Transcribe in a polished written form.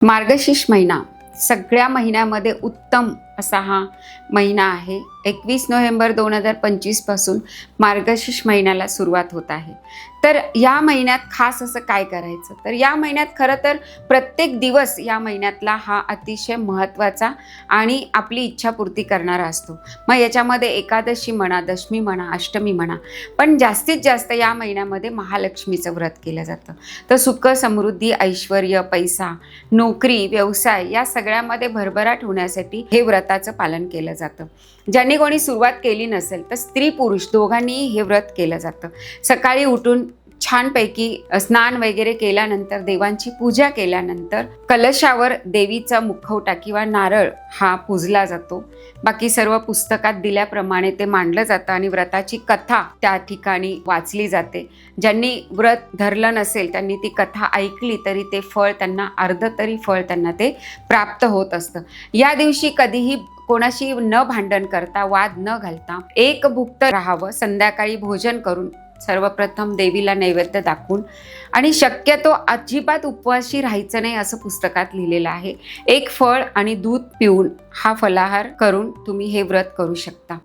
मार्गशीर्ष महिना सगळ्या महिन्यामध्ये उत्तम असा हा महिना आहे। 21 नोव्हेंबर 2025 पासून मार्गशीर्ष महिन्याला सुरुवात होत आहे। तर या महिन्यात खास असं काय करायचं, तर या महिन्यात खरं तर प्रत्येक दिवस या महिन्यातला हा अतिशय महत्त्वाचा आणि आपली इच्छापूर्ती करणारा असतो। मग याच्यामध्ये एकादशी म्हणा, दशमी म्हणा, अष्टमी म्हणा, पण जास्तीत जास्त या महिन्यामध्ये महालक्ष्मीचं व्रत केलं जातं। तर सुख, समृद्धी, ऐश्वर्य, पैसा, नोकरी, व्यवसाय या सगळ्यामध्ये भरभराट होण्यासाठी हे व्रताचं पालन केलं जातं। ज्यांनी कोणी सुरुवात केली नसेल तर स्त्री पुरुष दोघांनीही हे व्रत केलं जातं। सकाळी उठून छानपैकी स्नान वगैरे केल्यानंतर, देवांची पूजा केल्यानंतर कलशावर देवीचा मुखवटा किंवा नारळ हा पूजला जातो। बाकी सर्व पुस्तकात दिल्याप्रमाणे ते मांडलं जातं आणि व्रताची कथा त्या ठिकाणी वाचली जाते। ज्यांनी व्रत धरलं नसेल त्यांनी ती कथा ऐकली तरी ते फळ त्यांना, अर्ध तरी फळ त्यांना ते प्राप्त होत असतं। या दिवशी कधीही कोणाशी न भांडण करता, वाद न घालता एकभुक्त राहावं। संध्याकाळी भोजन करून सर्वप्रथम देवीला नैवेद्य दाखवून आणि शक्यतो अजिबात उपवासी राहायचं नाही असं पुस्तकात लिहिलेलं आहे। एक फळ आणि दूध पिऊन हा फलाहार करून तुम्ही हे व्रत करू शकता।